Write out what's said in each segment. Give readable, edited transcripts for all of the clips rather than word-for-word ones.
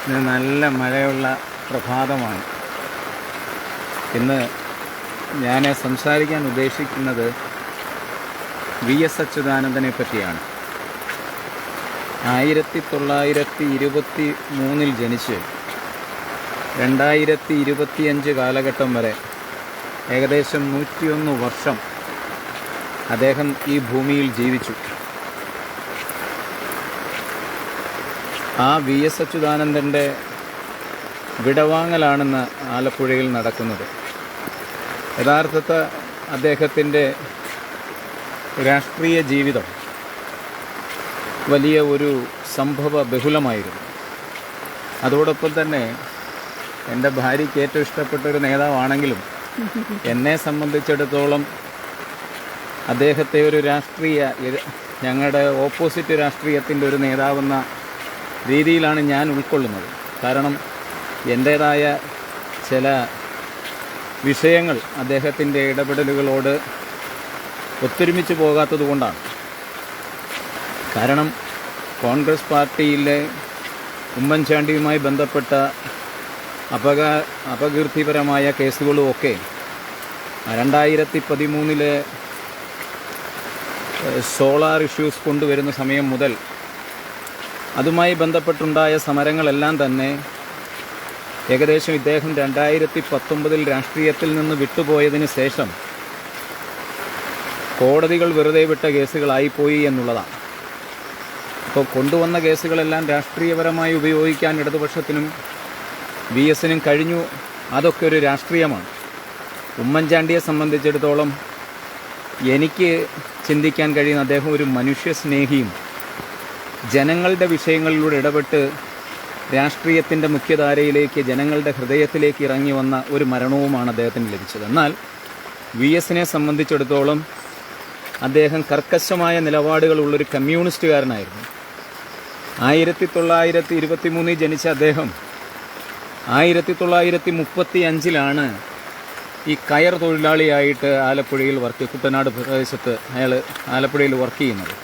ഇന്ന് നല്ല മഴയുള്ള പ്രഭാതമാണ്. ഇന്ന് ഞാൻ സംസാരിക്കാൻ ഉദ്ദേശിക്കുന്നത് വി.എസ്. അച്യുതാനന്ദനെ പറ്റിയാണ്. 1923 ജനിച്ച് 2025 കാലഘട്ടം വരെ ഏകദേശം 101 വർഷം അദ്ദേഹം ഈ ഭൂമിയിൽ ജീവിച്ചു. ആ വി.എസ്. അച്യുതാനന്ദൻ്റെ വിടവാങ്ങലാണെന്ന് ആലപ്പുഴയിൽ നടക്കുന്നത്. യഥാർത്ഥത്തിൽ അദ്ദേഹത്തിൻ്റെ രാഷ്ട്രീയ ജീവിതം വലിയ ഒരു സംഭവ ബഹുലമായിരുന്നു. അതോടൊപ്പം തന്നെ എൻ്റെ ഭാര്യയ്ക്ക് ഏറ്റവും ഇഷ്ടപ്പെട്ടൊരു നേതാവാണെങ്കിലും എന്നെ സംബന്ധിച്ചിടത്തോളം അദ്ദേഹത്തെ ഒരു ഞങ്ങളുടെ ഓപ്പോസിറ്റ് രാഷ്ട്രീയത്തിൻ്റെ ഒരു നേതാവെന്ന രീതിയിലാണ് ഞാൻ ഉൾക്കൊള്ളുന്നത്. കാരണം എൻ്റേതായ ചില വിഷയങ്ങൾ അദ്ദേഹത്തിൻ്റെ ഇടപെടലുകളോട് ഒത്തൊരുമിച്ച് പോകാത്തത് കൊണ്ടാണ്. കാരണം കോൺഗ്രസ് പാർട്ടിയിലെ ഉമ്മൻചാണ്ടിയുമായി ബന്ധപ്പെട്ട അപകീർത്തിപരമായ കേസുകളുമൊക്കെ 2013 സോളാർ ഇഷ്യൂസ് കൊണ്ടുവരുന്ന സമയം മുതൽ അതുമായി ബന്ധപ്പെട്ടുണ്ടായ സമരങ്ങളെല്ലാം തന്നെ ഏകദേശം ഇദ്ദേഹം 2019 രാഷ്ട്രീയത്തിൽ നിന്ന് വിട്ടുപോയതിന് ശേഷം കോടതികൾ വെറുതെ വിട്ട കേസുകളായിപ്പോയി എന്നുള്ളതാണ്. അപ്പോൾ കൊണ്ടുവന്ന കേസുകളെല്ലാം രാഷ്ട്രീയപരമായി ഉപയോഗിക്കാൻ ഇടതുപക്ഷത്തിനും വി.എസിനും കഴിഞ്ഞു. അതൊക്കെ ഒരു രാഷ്ട്രീയമാണ്. ഉമ്മൻചാണ്ടിയെ സംബന്ധിച്ചിടത്തോളം എനിക്ക് ചിന്തിക്കാൻ കഴിയുന്ന അദ്ദേഹം ഒരു മനുഷ്യസ്നേഹിയും ജനങ്ങളുടെ വിഷയങ്ങളിലൂടെ ഇടപെട്ട് രാഷ്ട്രീയത്തിൻ്റെ മുഖ്യധാരയിലേക്ക് ജനങ്ങളുടെ ഹൃദയത്തിലേക്ക് ഇറങ്ങി വന്ന ഒരു മരണവുമാണ് അദ്ദേഹത്തിന് ലഭിച്ചത്. എന്നാൽ വി.എസിനെ സംബന്ധിച്ചിടത്തോളം അദ്ദേഹം കർക്കശമായ നിലപാടുകളുള്ളൊരു കമ്മ്യൂണിസ്റ്റുകാരനായിരുന്നു. 1923 ജനിച്ച അദ്ദേഹം 1935 ഈ കയർ തൊഴിലാളിയായിട്ട് ആലപ്പുഴയിൽ കുട്ടനാട് പ്രദേശത്ത് അയാൾ ആലപ്പുഴയിൽ വർക്ക് ചെയ്യുന്നത്.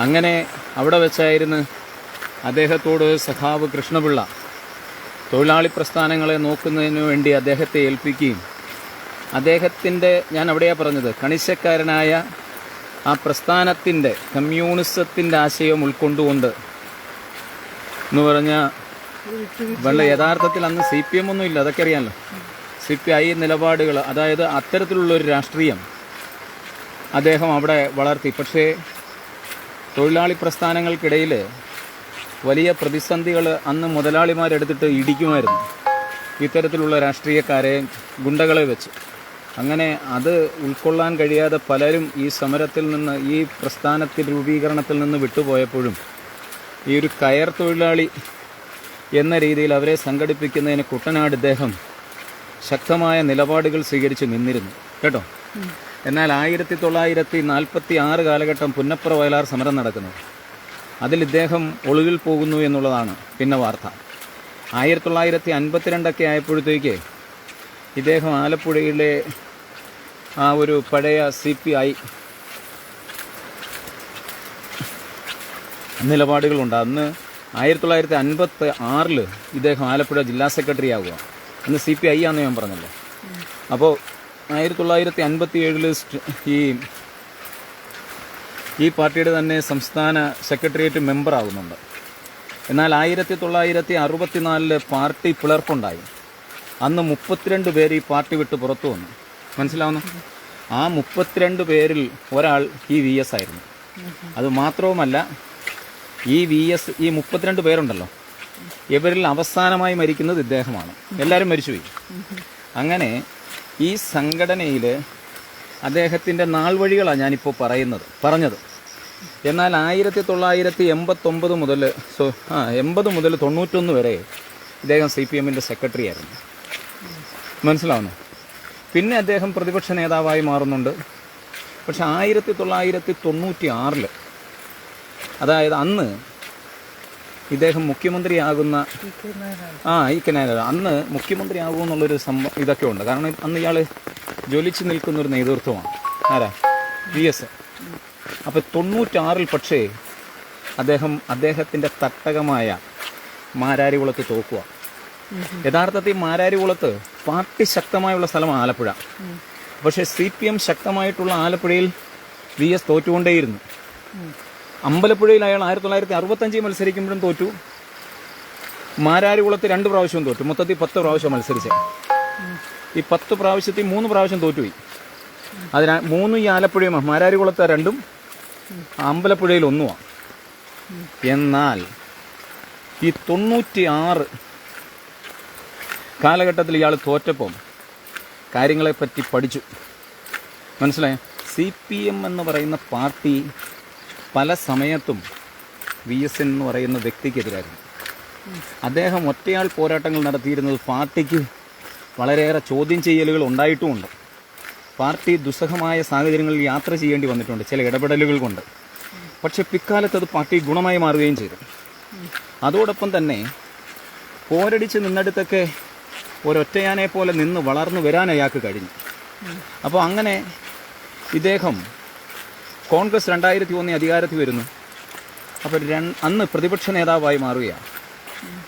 അങ്ങനെ അവിടെ വെച്ചായിരുന്നു അദ്ദേഹത്തോട് സഖാവ് കൃഷ്ണപിള്ള തൊഴിലാളി പ്രസ്ഥാനങ്ങളെ നോക്കുന്നതിന് വേണ്ടി അദ്ദേഹത്തെ ഏൽപ്പിക്കുകയും അദ്ദേഹത്തിൻ്റെ, ഞാൻ അവിടെയാണ് പറഞ്ഞത്, കണിശക്കാരനായ ആ പ്രസ്ഥാനത്തിൻ്റെ കമ്മ്യൂണിസത്തിൻ്റെ ആശയം ഉൾക്കൊണ്ടുകൊണ്ട് എന്ന് പറഞ്ഞാൽ യഥാർത്ഥത്തിൽ അന്ന് CPM ഒന്നും ഇല്ല, അതൊക്കെ അറിയാമല്ലോ. CPI നിലപാടുകൾ, അതായത് അത്തരത്തിലുള്ളൊരു രാഷ്ട്രീയം അദ്ദേഹം അവിടെ വളർത്തി. പക്ഷേ തൊഴിലാളി പ്രസ്ഥാനങ്ങൾക്കിടയിൽ വലിയ പ്രതിസന്ധികൾ അന്ന് മുതലാളിമാരെടുത്തിട്ട് ഇടിക്കുമായിരുന്നു, ഇത്തരത്തിലുള്ള രാഷ്ട്രീയക്കാരെ, ഗുണ്ടകളെ വെച്ച്. അങ്ങനെ അത് ഉൾക്കൊള്ളാൻ കഴിയാതെ പലരും ഈ സമരത്തിൽ നിന്ന്, ഈ പ്രസ്ഥാനത്തിൽ രൂപീകരണത്തിൽ നിന്ന് വിട്ടുപോയപ്പോഴും ഈ ഒരു കയർ തൊഴിലാളി എന്ന രീതിയിൽ അവരെ സംഘടിപ്പിക്കുന്നതിന് കുട്ടനാട് ഇദ്ദേഹം ശക്തമായ നിലപാടുകൾ സ്വീകരിച്ച് നിന്നിരുന്നു കേട്ടോ. എന്നാൽ 1946 കാലഘട്ടം പുന്നപ്ര വയലാർ സമരം നടക്കുന്നത്, അതിൽ ഇദ്ദേഹം ഒളിവിൽ പോകുന്നു എന്നുള്ളതാണ് പിന്നെ വാർത്ത. 1952 ആയപ്പോഴത്തേക്ക് ഇദ്ദേഹം ആലപ്പുഴയിലെ ആ ഒരു പഴയ CPI നിലപാടുകളുണ്ട്. അന്ന് 1956 ഇദ്ദേഹം ആലപ്പുഴ ജില്ലാ സെക്രട്ടറി ആവുക. അന്ന് CPI ആണെന്ന് ഞാൻ പറഞ്ഞല്ലോ. അപ്പോൾ 1957 ഈ പാർട്ടിയുടെ തന്നെ സംസ്ഥാന സെക്രട്ടേറിയറ്റ് മെമ്പർ ആകുന്നുണ്ട്. എന്നാൽ 1964 പാർട്ടി പിളർപ്പുണ്ടായി. അന്ന് 32 പേര് ഈ പാർട്ടി വിട്ട് പുറത്തു വന്നു. മനസ്സിലാവുന്നു? ആ 32 പേരിൽ ഒരാൾ ഈ വി.എസ്. ആയിരുന്നു. അത് മാത്രവുമല്ല, ഈ 32 പേരുണ്ടല്ലോ, ഇവരിൽ അവസാനമായി മരിക്കുന്നത് ഇദ്ദേഹമാണ്. എല്ലാവരും മരിച്ചുപോയി. അങ്ങനെ ഈ സംഘടനയിൽ അദ്ദേഹത്തിൻ്റെ നാൾ വഴികളാണ് ഞാനിപ്പോൾ പറഞ്ഞത്. എന്നാൽ 1989 മുതൽ 91 വരെ ഇദ്ദേഹം CPMൻ്റെ സെക്രട്ടറി ആയിരുന്നു. മനസ്സിലാവുന്നു? പിന്നെ അദ്ദേഹം പ്രതിപക്ഷ നേതാവായി മാറുന്നുണ്ട്. പക്ഷെ 1996 അതായത് അന്ന് ഇദ്ദേഹം മുഖ്യമന്ത്രിയാകുന്ന അന്ന് മുഖ്യമന്ത്രിയാകുമെന്നുള്ളൊരു ഇതൊക്കെ ഉണ്ട്. കാരണം അന്ന് ഇയാൾ ജ്വലിച്ചു നിൽക്കുന്നൊരു നേതൃത്വമാണ്. ആരാ? വി.എസ്. അപ്പോൾ 96 പക്ഷേ അദ്ദേഹത്തിൻ്റെ തട്ടകമായ മാരാരികുളത്ത് തോക്കുക. യഥാർത്ഥത്തിൽ മാരാരികുളത്ത് പാർട്ടി ശക്തമായുള്ള സ്ഥലമാണ് ആലപ്പുഴ. പക്ഷേ CPM ശക്തമായിട്ടുള്ള ആലപ്പുഴയിൽ VS തോറ്റുകൊണ്ടേയിരുന്നു. അമ്പലപ്പുഴയിൽ അയാൾ 1965 മത്സരിക്കുമ്പോഴും തോറ്റു. മാരാരികുളത്ത് 2 പ്രാവശ്യവും തോറ്റു. മൊത്തത്തിൽ 10 പ്രാവശ്യം മത്സരിച്ച് ഈ 10 പ്രാവശ്യത്തിൽ 3 പ്രാവശ്യം തോറ്റുപോയി. അത് 3 ഈ ആലപ്പുഴയുമാണ്. മാരാരികുളത്ത് 2, അമ്പലപ്പുഴയിൽ 1. എന്നാൽ ഈ 96 കാലഘട്ടത്തിൽ ഇയാൾ തോറ്റപ്പം കാര്യങ്ങളെപ്പറ്റി പഠിച്ചു. മനസ്സിലായോ? CPM എന്ന് പറയുന്ന പാർട്ടി പല സമയത്തും VS എന്ന് പറയുന്ന വ്യക്തിക്കെതിരായിരുന്നു. അദ്ദേഹം ഒറ്റയാൾ പോരാട്ടങ്ങൾ നടത്തിയിരുന്നത് പാർട്ടിക്ക് വളരെയേറെ ചോദ്യം ചെയ്യലുകൾ ഉണ്ടായിട്ടുമുണ്ട്. പാർട്ടി ദുസ്സഹമായ സാഹചര്യങ്ങളിൽ യാത്ര ചെയ്യേണ്ടി വന്നിട്ടുണ്ട് ചില ഇടപെടലുകൾ കൊണ്ട്. പക്ഷെ പിൽക്കാലത്ത് അത് പാർട്ടി ഗുണമായി മാറുകയും ചെയ്തു. അതോടൊപ്പം തന്നെ പോരടിച്ച് നിന്നെടുത്തൊക്കെ ഒരൊറ്റയാനെ പോലെ നിന്ന് വളർന്നു വരാൻ അയാൾക്ക് കഴിഞ്ഞു. അപ്പോൾ അങ്ങനെ ഇദ്ദേഹം കോൺഗ്രസ് 2001 അധികാരത്തിൽ വരുന്നു. അപ്പോൾ അന്ന് പ്രതിപക്ഷ നേതാവായി മാറുകയാണ്.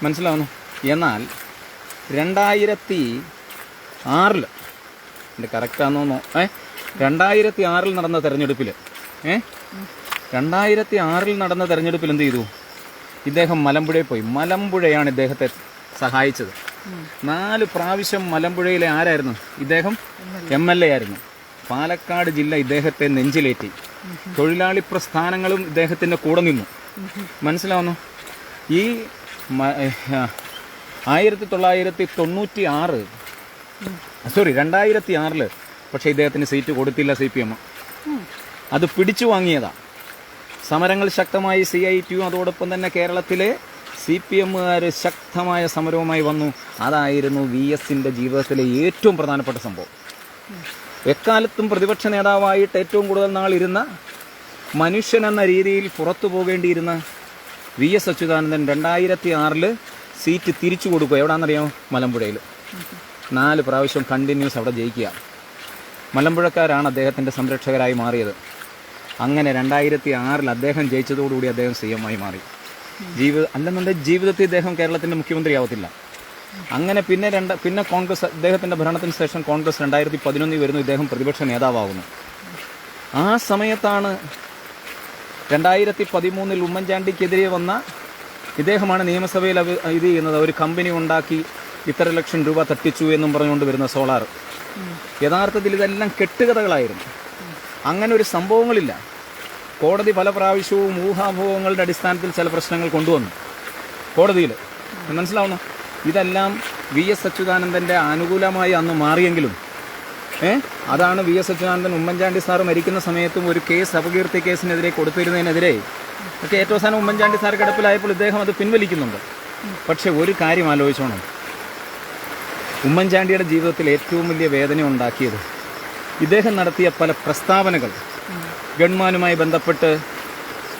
മനസ്സിലാവുന്നു? എന്നാൽ 2006 എൻ്റെ കറക്റ്റാണെന്നോ 2006 നടന്ന തെരഞ്ഞെടുപ്പിൽ 2006 നടന്ന തെരഞ്ഞെടുപ്പിൽ എന്ത് ചെയ്തു? ഇദ്ദേഹം മലമ്പുഴയിൽ പോയി. മലമ്പുഴയാണ് ഇദ്ദേഹത്തെ സഹായിച്ചത്. 4 പ്രാവശ്യം മലമ്പുഴയിലെ ആരായിരുന്നു? ഇദ്ദേഹം MLA ആയിരുന്നു. പാലക്കാട് ജില്ല ഇദ്ദേഹത്തെ നെഞ്ചിലേറ്റി. തൊഴിലാളി പ്രസ്ഥാനങ്ങളും ഇദ്ദേഹത്തിൻ്റെ കൂടെ നിന്നു. മനസ്സിലാവുന്നു? ഈ 2006 പക്ഷേ ഇദ്ദേഹത്തിന് സീറ്റ് കൊടുത്തില്ല CPM. അത് പിടിച്ചു വാങ്ങിയതാണ്. സമരങ്ങൾ ശക്തമായി CITU അതോടൊപ്പം തന്നെ കേരളത്തിലെ CPMകാർ ശക്തമായ സമരവുമായി വന്നു. അതായിരുന്നു VSൻ്റെ ജീവിതത്തിലെ ഏറ്റവും പ്രധാനപ്പെട്ട സംഭവം. എക്കാലത്തും പ്രതിപക്ഷ നേതാവായിട്ട് ഏറ്റവും കൂടുതൽ നാളിരുന്ന മനുഷ്യൻ എന്ന രീതിയിൽ പുറത്തു പോകേണ്ടിയിരുന്ന VS അച്യുതാനന്ദൻ 2006 സീറ്റ് തിരിച്ചു കൊടുക്കുക. എവിടെയാണെന്നറിയാമോ? മലമ്പുഴയിൽ. 4 പ്രാവശ്യം കണ്ടിന്യൂസ് അവിടെ ജയിക്കുക. മലമ്പുഴക്കാരാണ് അദ്ദേഹത്തിൻ്റെ സംരക്ഷകരായി മാറിയത്. അങ്ങനെ 2006 അദ്ദേഹം ജയിച്ചതോടുകൂടി അദ്ദേഹം CM ആയി മാറി. അല്ലെന്നുണ്ടെങ്കിൽ ജീവിതത്തിൽ ഇദ്ദേഹം കേരളത്തിൻ്റെ മുഖ്യമന്ത്രിയാവത്തില്ല. അങ്ങനെ പിന്നെ കോൺഗ്രസ് അദ്ദേഹത്തിൻ്റെ ഭരണത്തിന് ശേഷം കോൺഗ്രസ് 2011 വരുന്നു. ഇദ്ദേഹം പ്രതിപക്ഷ നേതാവാകുന്നു. ആ സമയത്താണ് 2013 ഉമ്മൻചാണ്ടിക്കെതിരെ വന്ന ഇദ്ദേഹമാണ് നിയമസഭയിൽ ഇത് ചെയ്യുന്നത്. ഒരു കമ്പനി ഉണ്ടാക്കി ഇത്ര ലക്ഷം രൂപ തട്ടിച്ചു എന്നും പറഞ്ഞുകൊണ്ട് വരുന്ന സോളാർ. യഥാർത്ഥത്തിൽ ഇതെല്ലാം കെട്ടുകഥകളായിരുന്നു. അങ്ങനെ ഒരു സംഭവങ്ങളില്ല. കോടതി പല പ്രാവശ്യവും ഊഹാഭോഹങ്ങളുടെ അടിസ്ഥാനത്തിൽ ചില പ്രശ്നങ്ങൾ കൊണ്ടുവന്നു കോടതിയിൽ. മനസ്സിലാവുന്നു? ഇതെല്ലാം VS അച്യുതാനന്ദൻ്റെ അനുകൂലമായി അന്ന് മാറിയെങ്കിലും അതാണ് VS അച്യുതാനന്ദൻ ഉമ്മൻചാണ്ടി സാറ് മരിക്കുന്ന സമയത്തും ഒരു കേസ്, അപകീർത്തി കേസിനെതിരെ കൊടുത്തിരുന്നതിനെതിരെ ഒക്കെ ഏറ്റവും അവസാനം ഉമ്മൻചാണ്ടി സാർ കിടപ്പിലായപ്പോൾ ഇദ്ദേഹം അത് പിൻവലിക്കുന്നുണ്ട്. പക്ഷെ ഒരു കാര്യം ആലോചിച്ചോണം, ഉമ്മൻചാണ്ടിയുടെ ജീവിതത്തിൽ ഏറ്റവും വലിയ വേദന ഉണ്ടാക്കിയത് ഇദ്ദേഹം നടത്തിയ പല പ്രസ്താവനകൾ, ഗവൺമെൻറ്റുമായി ബന്ധപ്പെട്ട്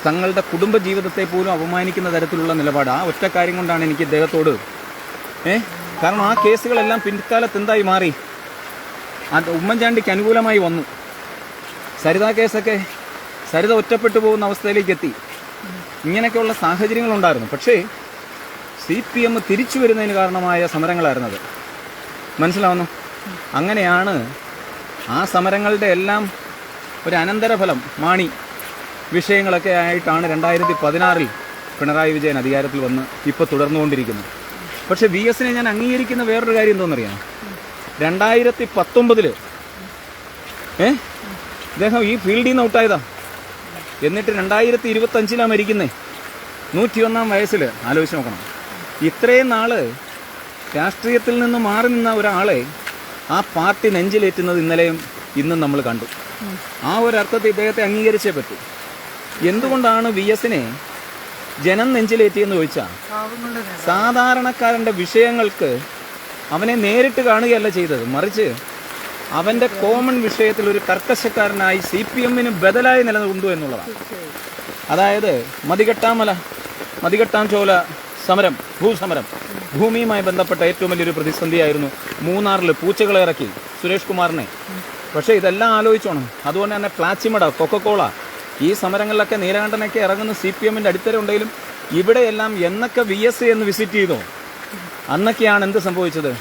തങ്ങളുടെ കുടുംബജീവിതത്തെ പോലും അപമാനിക്കുന്ന തരത്തിലുള്ള നിലപാട്. ആ ഒറ്റ കാര്യം കൊണ്ടാണ് എനിക്ക് ഇദ്ദേഹത്തോട് കാരണം ആ കേസുകളെല്ലാം പിൻകാലത്ത് എന്തായി മാറി? അത് ഉമ്മൻചാണ്ടിക്ക് അനുകൂലമായി വന്നു. സരിത കേസൊക്കെ സരിത ഒറ്റപ്പെട്ടു പോകുന്ന അവസ്ഥയിലേക്ക് എത്തി. ഇങ്ങനെയൊക്കെയുള്ള സാഹചര്യങ്ങളുണ്ടായിരുന്നു. പക്ഷേ CPM തിരിച്ചു വരുന്നതിന് കാരണമായ സമരങ്ങളായിരുന്നത്. മനസ്സിലാവുന്നു? അങ്ങനെയാണ് ആ സമരങ്ങളുടെ എല്ലാം ഒരു അനന്തരഫലം മാണി വിഷയങ്ങളൊക്കെ ആയിട്ടാണ് 2016 പിണറായി വിജയൻ അധികാരത്തിൽ വന്ന് ഇപ്പോൾ തുടർന്നുകൊണ്ടിരിക്കുന്നത്. പക്ഷേ VSനെ ഞാൻ അംഗീകരിക്കുന്ന വേറൊരു കാര്യം എന്തോന്നറിയാം? 2019 ഇദ്ദേഹം ഈ ഫീൽഡിൽ നിന്ന് ഔട്ടായതാ. എന്നിട്ട് 2025 മരിക്കുന്നേ, 101 വയസ്സിൽ. ആലോചിച്ച് നോക്കണം. ഇത്രയും നാള് രാഷ്ട്രീയത്തിൽ നിന്ന് മാറി നിന്ന ഒരാളെ ആ പാർട്ടി നെഞ്ചിലേറ്റുന്നത് ഇന്നലെയും ഇന്നും നമ്മൾ കണ്ടു. ആ ഒരു അർത്ഥത്തിൽ ഇദ്ദേഹത്തെ അംഗീകരിച്ചേ പറ്റൂ. എന്തുകൊണ്ടാണ് VSനെ ജനം നെഞ്ചിലേറ്റിയെന്ന് ചോദിച്ചാൽ, സാധാരണക്കാരൻ്റെ വിഷയങ്ങൾക്ക് അവനെ നേരിട്ട് കാണുകയല്ല ചെയ്തത്, മറിച്ച് അവൻ്റെ കോമൺ വിഷയത്തിൽ ഒരു കർക്കശക്കാരനായി CPMന് ബദലായി നിലകൊണ്ടു എന്നുള്ളതാണ്. അതായത് മതികെട്ടാം ചോല സമരം, ഭൂസമരം, ഭൂമിയുമായി ബന്ധപ്പെട്ട ഏറ്റവും വലിയൊരു പ്രതിസന്ധിയായിരുന്നു. മൂന്നാറിൽ പൂച്ചകളെ ഇറക്കി സുരേഷ് കുമാറിനെ. പക്ഷേ ഇതെല്ലാം ആലോചിച്ചോണം. അതുകൊണ്ട് തന്നെ പ്ലാച്ചിമട, കൊക്കക്കോള, ഈ സമരങ്ങളിലൊക്കെ നീലകണ്ഠനൊക്കെ ഇറങ്ങുന്ന CPMൻ്റെ അടിത്തര ഉണ്ടെങ്കിലും ഇവിടെയെല്ലാം എന്നൊക്കെ VS എന്ന് വിസിറ്റ് ചെയ്തോ അന്നൊക്കെയാണ് എന്ത് സംഭവിച്ചത്?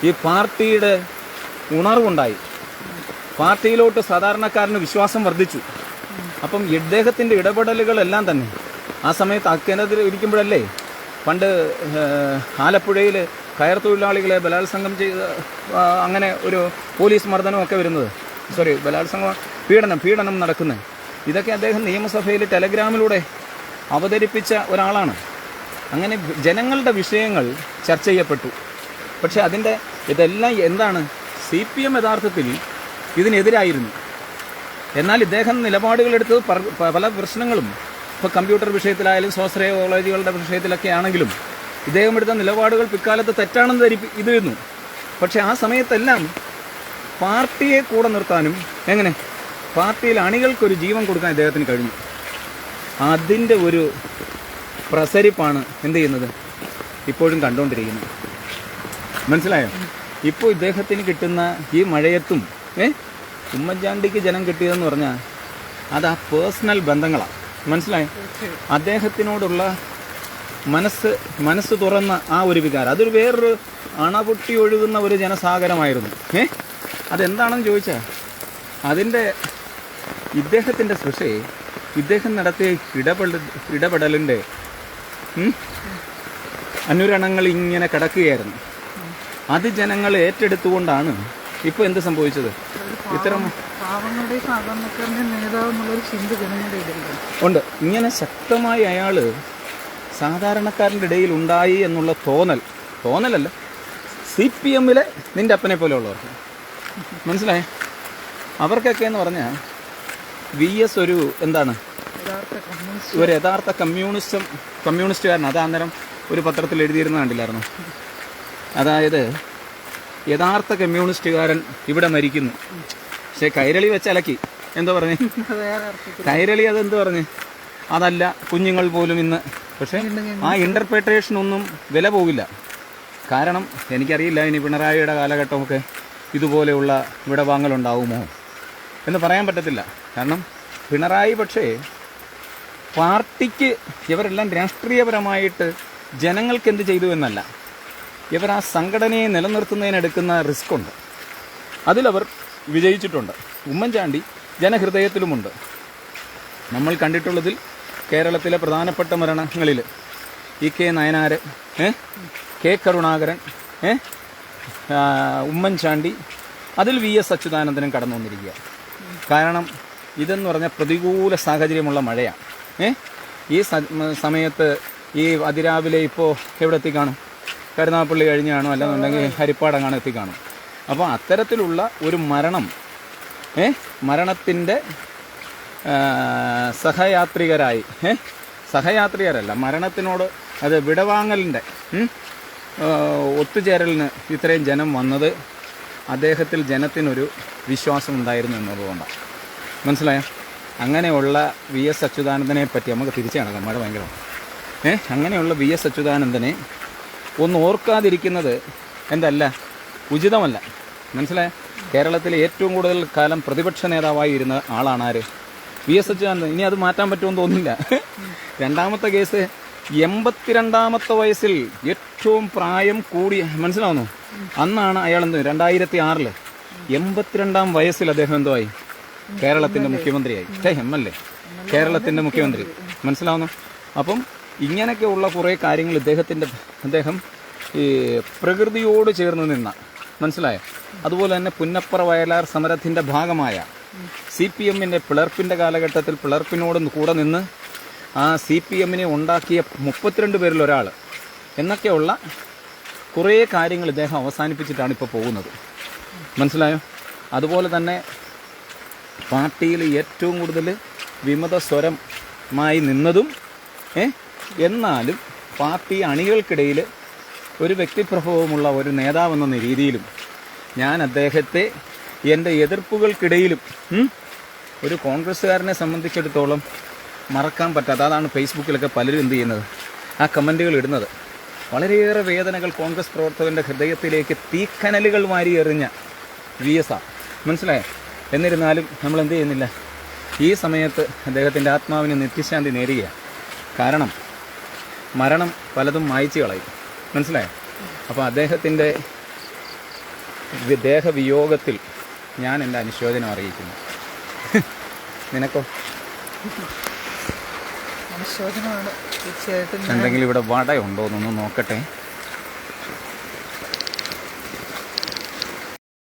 ഈ പാർട്ടിയുടെ ഉണർവുണ്ടായി, പാർട്ടിയിലോട്ട് സാധാരണക്കാരന് വിശ്വാസം വർദ്ധിച്ചു. അപ്പം ഇദ്ദേഹത്തിൻ്റെ ഇടപെടലുകളെല്ലാം തന്നെ ആ സമയത്ത് അക്കേന്ദ്രത്തിൽ ഇരിക്കുമ്പോഴല്ലേ പണ്ട് ആലപ്പുഴയിൽ കയർ തൊഴിലാളികളെ ബലാത്സംഗം ചെയ്ത് അങ്ങനെ ഒരു പോലീസ് മർദ്ദനമൊക്കെ വരുന്നത്, ബലാത്സംഗം പീഡനം നടക്കുന്നത്. ഇതൊക്കെ അദ്ദേഹം നിയമസഭയിൽ ടെലഗ്രാമിലൂടെ അവതരിപ്പിച്ച ഒരാളാണ്. അങ്ങനെ ജനങ്ങളുടെ വിഷയങ്ങൾ ചർച്ച ചെയ്യപ്പെട്ടു. പക്ഷെ ഇതെല്ലാം എന്താണ്? CPM യഥാർത്ഥത്തിൽ ഇതിനെതിരായിരുന്നു. എന്നാൽ ഇദ്ദേഹം നിലപാടുകളെടുത്തത് പല പ്രശ്നങ്ങളും, ഇപ്പോൾ കമ്പ്യൂട്ടർ വിഷയത്തിലായാലും സ്വാശ്രയ കോളേജുകളുടെ വിഷയത്തിലൊക്കെ ആണെങ്കിലും ഇദ്ദേഹം എടുത്ത നിലപാടുകൾ പിൽക്കാലത്ത് തെറ്റാണെന്ന് ഇതിരുന്നു. പക്ഷെ ആ സമയത്തെല്ലാം പാർട്ടിയെ കൂടെ നിർത്താനും എങ്ങനെ പാർട്ടിയിൽ അണികൾക്കൊരു ജീവൻ കൊടുക്കാൻ ഇദ്ദേഹത്തിന് കഴിഞ്ഞു. അതിൻ്റെ ഒരു പ്രസരിപ്പാണ് എന്ത് ചെയ്യുന്നത് ഇപ്പോഴും കണ്ടുകൊണ്ടിരിക്കുന്നത്. മനസ്സിലായോ? ഇപ്പോൾ ഇദ്ദേഹത്തിന് കിട്ടുന്ന ഈ മഴയത്തും ഉമ്മൻചാണ്ടിക്ക് ജനം കിട്ടിയതെന്ന് പറഞ്ഞാൽ അത് ആ പേഴ്സണൽ ബന്ധങ്ങളാണ്. മനസ്സിലായോ? അദ്ദേഹത്തിനോടുള്ള മനസ്സ് തുറന്ന ആ ഒരു വികാരം, അതൊരു വേറൊരു അണപൊട്ടി ഒഴുകുന്ന ഒരു ജനസാഗരമായിരുന്നു. അതെന്താണെന്ന് ചോദിച്ചാൽ ഇദ്ദേഹത്തിൻ്റെ സൃഷ്ടി, ഇദ്ദേഹം നടത്തിയ ഇടപെടലിൻ്റെ അനുരണങ്ങൾ ഇങ്ങനെ കിടക്കുകയായിരുന്നു. അത് ജനങ്ങൾ ഏറ്റെടുത്തുകൊണ്ടാണ് ഇപ്പോൾ എന്ത് സംഭവിച്ചത്? ഇത്തരം ഉണ്ട്. ഇങ്ങനെ ശക്തമായി അയാൾ സാധാരണക്കാരൻ്റെ ഇടയിൽ ഉണ്ടായി എന്നുള്ള തോന്നലല്ല, CPM-ലെ നിൻ്റെ അപ്പനെ പോലെ ഉള്ളവർക്ക് മനസ്സിലായേ? അവർക്കൊക്കെ എന്ന് പറഞ്ഞാൽ VS ഒരു യഥാർത്ഥ കമ്മ്യൂണിസ്റ്റുകാരൻ. അത് അന്നേരം ഒരു പത്രത്തിൽ എഴുതിയിരുന്ന കണ്ടില്ലായിരുന്നു? അതായത് യഥാർത്ഥ കമ്മ്യൂണിസ്റ്റുകാരൻ ഇവിടെ മരിക്കുന്നു. പക്ഷെ കൈരളി വെച്ച് അലക്കി എന്തോ പറഞ്ഞു, കൈരളി അതെന്ത് പറഞ്ഞ്, അതല്ല കുഞ്ഞുങ്ങൾ പോലും ഇന്ന്. പക്ഷെ ആ ഇൻ്റർപ്രിട്ടേഷൻ ഒന്നും വില പോകില്ല. കാരണം എനിക്കറിയില്ല ഇനി പിണറായിയുടെ കാലഘട്ടമൊക്കെ ഇതുപോലെയുള്ള വിടവാങ്ങലുണ്ടാവുമോ എന്ന് പറയാൻ പറ്റത്തില്ല. കാരണം പിണറായി പക്ഷേ പാർട്ടിക്ക് ഇവരെല്ലാം രാഷ്ട്രീയപരമായിട്ട് ജനങ്ങൾക്ക് എന്ത് ചെയ്തു എന്നല്ല, ഇവർ ആ സംഘടനയെ നിലനിർത്തുന്നതിനെടുക്കുന്ന റിസ്ക് ഉണ്ട്, അതിലവർ വിജയിച്ചിട്ടുണ്ട്. ഉമ്മൻചാണ്ടി ജനഹൃദയത്തിലുമുണ്ട്. നമ്മൾ കണ്ടിട്ടുള്ളതിൽ കേരളത്തിലെ പ്രധാനപ്പെട്ട മരണങ്ങളിൽ EK നയനാര്, K കരുണാകരൻ, ഉമ്മൻചാണ്ടി, അതിൽ VS അച്യുതാനന്ദനും കടന്നു വന്നിരിക്കുക. കാരണം ഇതെന്ന് പറഞ്ഞാൽ പ്രതികൂല സാഹചര്യമുള്ള മഴയാണ്. ഈ സമയത്ത് ഈ അതിരാവിലെ ഇപ്പോൾ എവിടെ എത്തിക്കാണും? കരുനാഗപ്പള്ളി കഴിഞ്ഞാണോ, അല്ലെന്നുണ്ടെങ്കിൽ ഹരിപ്പാടങ്ങാണ് എത്തിക്കാണും. അപ്പോൾ അത്തരത്തിലുള്ള ഒരു മരണത്തിൻ്റെ സഹയാത്രികരല്ല, മരണത്തിനോട് അത് വിടവാങ്ങലിൻ്റെ ഒത്തുചേരലിന് ഇത്രയും ജനം വന്നത് അദ്ദേഹത്തിൽ ജനത്തിനൊരു വിശ്വാസം ഉണ്ടായിരുന്നു എന്നതുകൊണ്ടാണ്. മനസ്സിലായോ? അങ്ങനെയുള്ള VS അച്യുതാനന്ദനെ പറ്റി നമുക്ക് തിരിച്ചു കാണാം. മഴ ഭയങ്കരമാണ്. അങ്ങനെയുള്ള VS അച്യുതാനന്ദനെ ഒന്ന് ഓർക്കാതിരിക്കുന്നത് ഉചിതമല്ല. മനസ്സിലായോ? കേരളത്തിലെ ഏറ്റവും കൂടുതൽ കാലം പ്രതിപക്ഷ നേതാവായി ഇരുന്ന ആളാണ് ആര്? VS അച്യുതാനന്ദൻ. ഇനി അത് മാറ്റാൻ പറ്റുമെന്ന് തോന്നുന്നില്ല. രണ്ടാമത്തെ കേസ് 82-ാമത്തെ വയസ്സിൽ ഏറ്റവും പ്രായം കൂടി, മനസ്സിലാവുന്നു? അന്നാണ് അയാൾ 2006 82-ാം വയസ്സിൽ അദ്ദേഹം എന്തോയി? കേരളത്തിൻ്റെ മുഖ്യമന്ത്രിയായി. MLA, കേരളത്തിൻ്റെ മുഖ്യമന്ത്രി. മനസ്സിലാവുന്നു? അപ്പം ഇങ്ങനെയൊക്കെയുള്ള കുറേ കാര്യങ്ങൾ അദ്ദേഹം ഈ പ്രകൃതിയോട് ചേർന്ന് നിന്ന, മനസ്സിലായോ? അതുപോലെ തന്നെ പുന്നപ്പറ വയലാർ സമരത്തിൻ്റെ ഭാഗമായ CPM-ൻ്റെ പിളർപ്പിൻ്റെ കാലഘട്ടത്തിൽ പിളർപ്പിനോട് കൂടെ നിന്ന് ആ CPM-നെ ഉണ്ടാക്കിയ 32 പേരിൽ ഒരാൾ എന്നൊക്കെയുള്ള കുറേ കാര്യങ്ങൾ ഇദ്ദേഹം അവസാനിപ്പിച്ചിട്ടാണ് ഇപ്പോൾ പോകുന്നത്. മനസ്സിലായോ? അതുപോലെ തന്നെ പാർട്ടിയിൽ ഏറ്റവും കൂടുതൽ വിമത സ്വരമായി നിന്നതും എന്നാലും പാർട്ടി അണികൾക്കിടയിൽ ഒരു വ്യക്തിപ്രഭവമുള്ള ഒരു നേതാവെന്ന രീതിയിലും ഞാൻ അദ്ദേഹത്തെ എൻ്റെ എതിർപ്പുകൾക്കിടയിലും ഒരു കോൺഗ്രസ്സുകാരനെ സംബന്ധിച്ചിടത്തോളം മറക്കാൻ പറ്റാത്ത, അതാണ് ഫേസ്ബുക്കിലൊക്കെ പലരും എന്ത് ചെയ്യുന്നത്, ആ കമൻറ്റുകൾ ഇടുന്നത്. വളരെയേറെ വേദനകൾ കോൺഗ്രസ് പ്രവർത്തകൻ്റെ ഹൃദയത്തിലേക്ക് തീക്കനലുകൾ വാരി എറിഞ്ഞ VS-ആണ്. മനസ്സിലായോ? എന്നിരുന്നാലും നമ്മൾ എന്ത് ചെയ്യുന്നില്ല, ഈ സമയത്ത് അദ്ദേഹത്തിൻ്റെ ആത്മാവിന് നിത്യശാന്തി നേരുകയാണ്. കാരണം മരണം പലതും മായ്ച്ചു കളയും. മനസ്സിലായോ? അപ്പോൾ അദ്ദേഹത്തിൻ്റെ ദേഹവിയോഗത്തിൽ ഞാൻ എൻ്റെ അനുശോചനം അറിയിക്കുന്നു. നിനക്കോ? അനുശോചനമാണ് തീർച്ചയായിട്ടും. എന്തെങ്കിലും ഇവിടെ വടയുണ്ടോ എന്നൊന്ന് നോക്കട്ടെ.